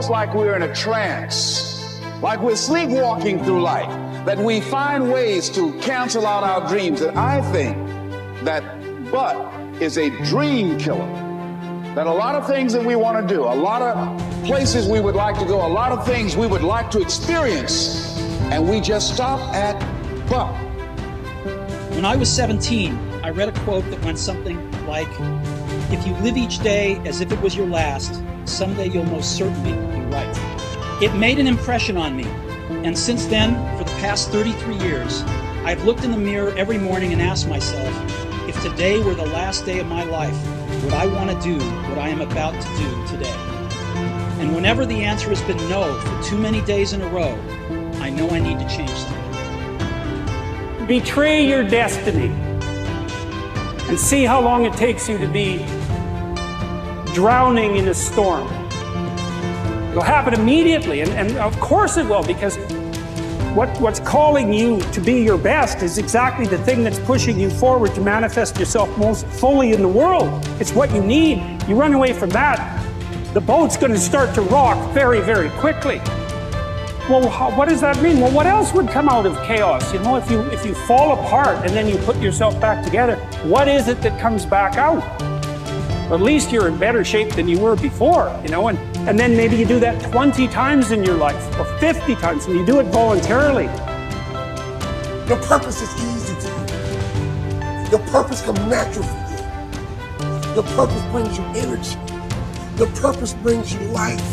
almost like we're in a trance, like we're sleepwalking through life, that we find ways to cancel out our dreams. And I think that but is a dream killer. That a lot of things that we want to do, a lot of places we would like to go, a lot of things we would like to experience, and we just stop at but. When I was 17, I read a quote that went something like, "If you live each day as if it was your last, someday you'll most certainly be right." It made an impression on me, and since then, for the past 33 years, I've looked in the mirror every morning and asked myself, if today were the last day of my life, would I want to do what I am about to do today? And whenever the answer has been no for too many days in a row, I know I need to change something. Betray your destiny and see how long it takes you to be drowning in a storm. It'll happen immediately, and of course it will, because what's calling you to be your best is exactly the thing that's pushing you forward to manifest yourself most fully in the world. It's what you need. You run away from that, the boat's going to start to rock very, very quickly. Well, what does that mean? Well, what else would come out of chaos? You know, if you fall apart and then you put yourself back together, what is it that comes back out? At least you're in better shape than you were before, you know, and then maybe you do that 20 times in your life or 50 times, and you do it voluntarily. Your purpose is easy to you. Your purpose comes natural for you. Your purpose brings you energy. Your purpose brings you life.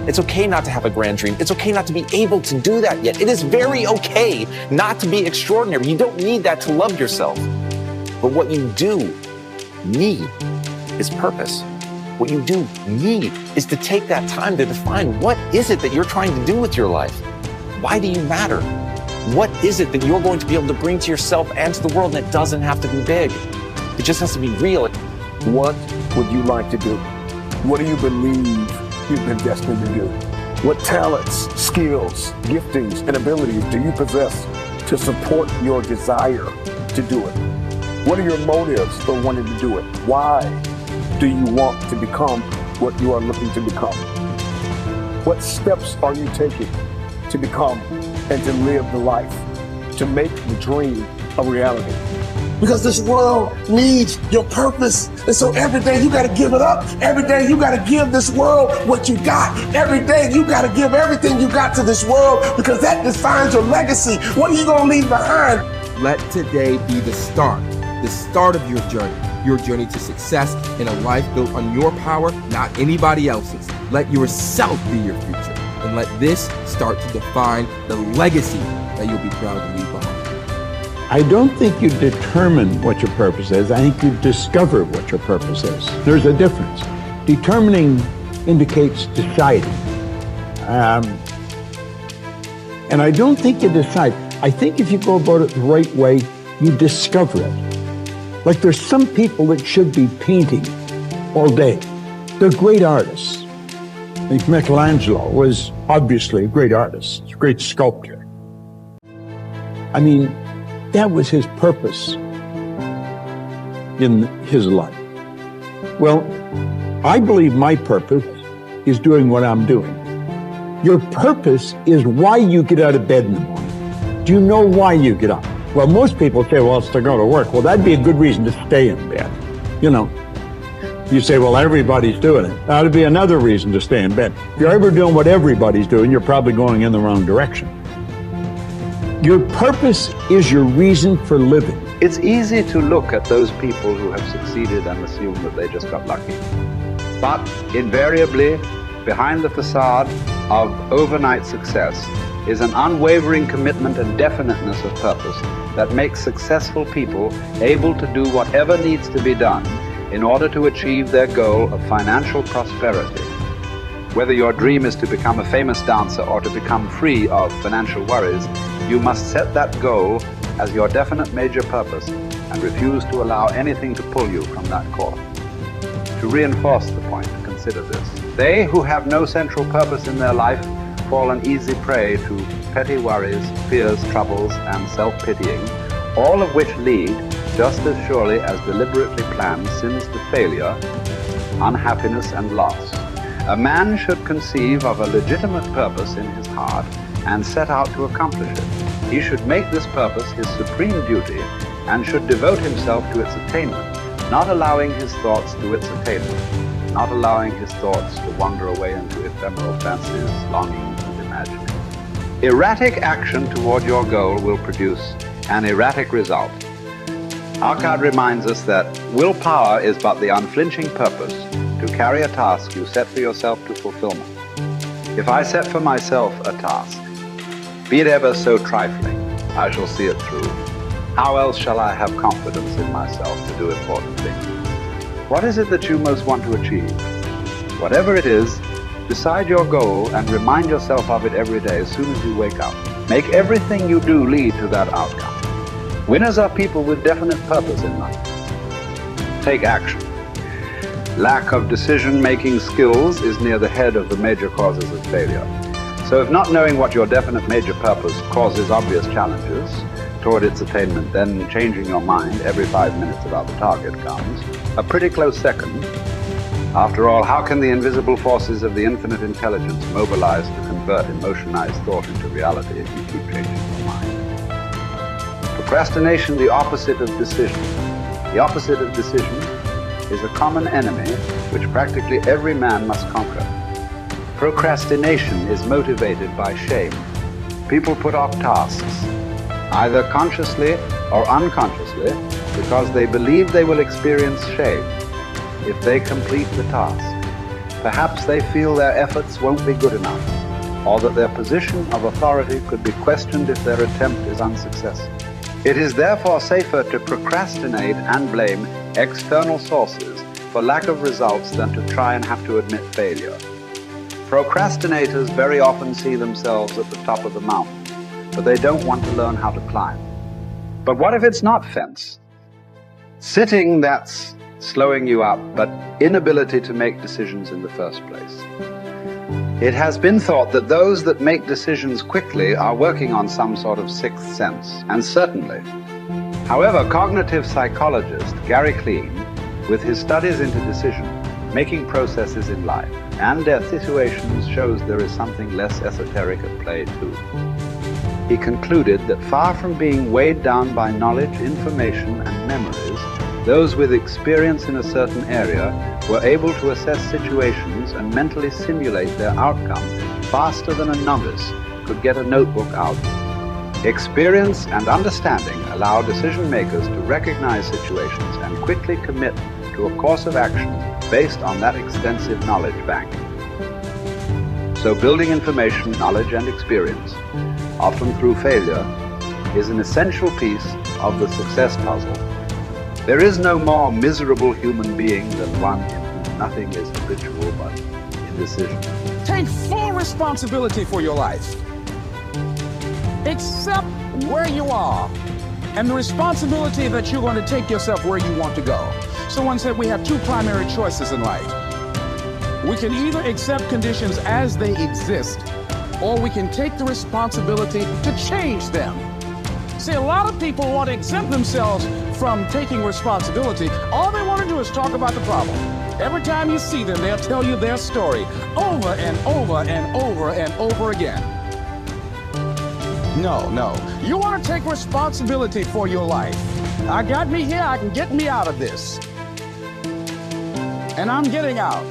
It's okay not to have a grand dream. It's okay not to be able to do that yet. It is very okay not to be extraordinary. You don't need that to love yourself. But what you do need is purpose. What you do need is to take that time to define what is it that you're trying to do with your life? Why do you matter? What is it that you're going to be able to bring to yourself and to the world? And it doesn't have to be big. It just has to be real. What would you like to do? What do you believe you've been destined to do? What talents, skills, giftings, and abilities do you possess to support your desire to do it? What are your motives for wanting to do it? Why do you want to become what you are looking to become? What steps are you taking to become and to live the life, to make the dream a reality? Because this world needs your purpose. And so every day you gotta give it up. Every day you gotta give this world what you got. Every day you gotta give everything you got to this world, because that defines your legacy. What are you gonna leave behind? Let today be the start of your journey to success in a life built on your power, not anybody else's. Let yourself be your future, and let this start to define the legacy that you'll be proud to leave behind. I don't think you determine what your purpose is. I think you discover what your purpose is. There's a difference. Determining indicates deciding. And I don't think you decide. I think if you go about it the right way, you discover it. Like there's some people that should be painting all day. They're great artists. Like Michelangelo was obviously a great artist, a great sculptor. I mean, that was his purpose in his life. Well, I believe my purpose is doing what I'm doing. Your purpose is why you get out of bed in the morning. Do you know why you get up? Well, most people say, well, it's to go to work. Well, that'd be a good reason to stay in bed. You know, you say, well, everybody's doing it. That'd be another reason to stay in bed. If you're ever doing what everybody's doing, you're probably going in the wrong direction. Your purpose is your reason for living. It's easy to look at those people who have succeeded and assume that they just got lucky. But invariably, behind the facade of overnight success is an unwavering commitment and definiteness of purpose that makes successful people able to do whatever needs to be done in order to achieve their goal of financial prosperity. Whether your dream is to become a famous dancer or to become free of financial worries, you must set that goal as your definite major purpose and refuse to allow anything to pull you from that course. To reinforce the point, consider this. They who have no central purpose in their life fall an easy prey to petty worries, fears, troubles, and self-pitying, all of which lead, just as surely as deliberately planned sins, to failure, unhappiness, and loss. A man should conceive of a legitimate purpose in his heart and set out to accomplish it. He should make this purpose his supreme duty and should devote himself to its attainment, not allowing his thoughts to its attainment, not allowing his thoughts to wander away into ephemeral fancies, longings, and imaginings. Erratic action toward your goal will produce an erratic result. Our card reminds us that willpower is but the unflinching purpose to carry a task you set for yourself to fulfillment. If I set for myself a task, be it ever so trifling, I shall see it through. How else shall I have confidence in myself to do important things? What is it that you most want to achieve? Whatever it is, decide your goal and remind yourself of it every day as soon as you wake up. Make everything you do lead to that outcome. Winners are people with definite purpose in life. Take action. Lack of decision-making skills is near the head of the major causes of failure. So if not knowing what your definite major purpose causes obvious challenges toward its attainment, then changing your mind every 5 minutes about the target comes a pretty close second. After all, how can the invisible forces of the infinite intelligence mobilize to convert emotionized thought into reality if you keep changing your mind? Procrastination, the opposite of decision. The opposite of decision is a common enemy which practically every man must conquer. Procrastination is motivated by shame. People put off tasks, either consciously or unconsciously, because they believe they will experience shame if they complete the task. Perhaps they feel their efforts won't be good enough, or that their position of authority could be questioned if their attempt is unsuccessful. It is therefore safer to procrastinate and blame external sources for lack of results than to try and have to admit failure. Procrastinators very often see themselves at the top of the mountain, but they don't want to learn how to climb. But what if it's not fence? Sitting, that's slowing you up, but inability to make decisions in the first place. It has been thought that those that make decisions quickly are working on some sort of sixth sense, and certainly. However, cognitive psychologist Gary Klein, with his studies into decision-making processes in life and their situations, shows there is something less esoteric at play too. He concluded that far from being weighed down by knowledge, information, and memories, those with experience in a certain area were able to assess situations and mentally simulate their outcome faster than a novice could get a notebook out. Experience and understanding allow decision makers to recognize situations and quickly commit to a course of action based on that extensive knowledge bank. So building information, knowledge, and experience, often through failure, is an essential piece of the success puzzle. There is no more miserable human being than one in whom nothing is habitual but indecision. Take full responsibility for your life. Accept where you are and the responsibility that you're going to take yourself where you want to go. Someone said we have two primary choices in life. We can either accept conditions as they exist, or we can take the responsibility to change them. See, a lot of people want to exempt themselves from taking responsibility. All they want to do is talk about the problem. Every time you see them, they'll tell you their story over and over and over and over again. No, no. You want to take responsibility for your life. I got me here, I can get me out of this. And I'm getting out.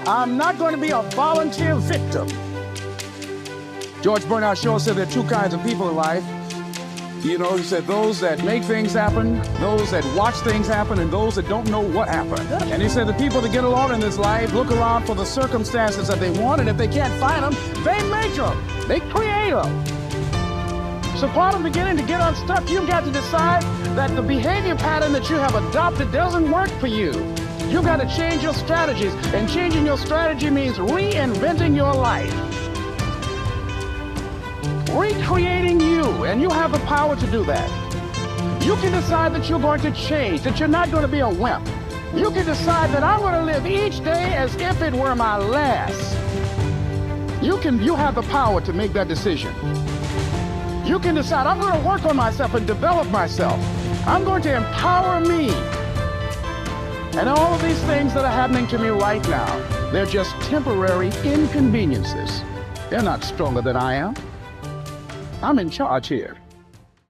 I'm not going to be a volunteer victim. George Bernard Shaw said there are two kinds of people in life. You know, he said those that make things happen, those that watch things happen, and those that don't know what happened. And he said the people that get along in this life look around for the circumstances that they want, and if they can't find them, they make them. They create them. So part of beginning to get unstuck, you've got to decide that the behavior pattern that you have adopted doesn't work for you. You've got to change your strategies, and changing your strategy means reinventing your life. Recreating you, and you have the power to do that. You can decide that you're going to change, that you're not going to be a wimp. You can decide that I'm going to live each day as if it were my last. You have the power to make that decision. You can decide I'm going to work on myself and develop myself. I'm going to empower me. And all of these things that are happening to me right now, They're just temporary inconveniences. They're not stronger than I am. I'm in charge here.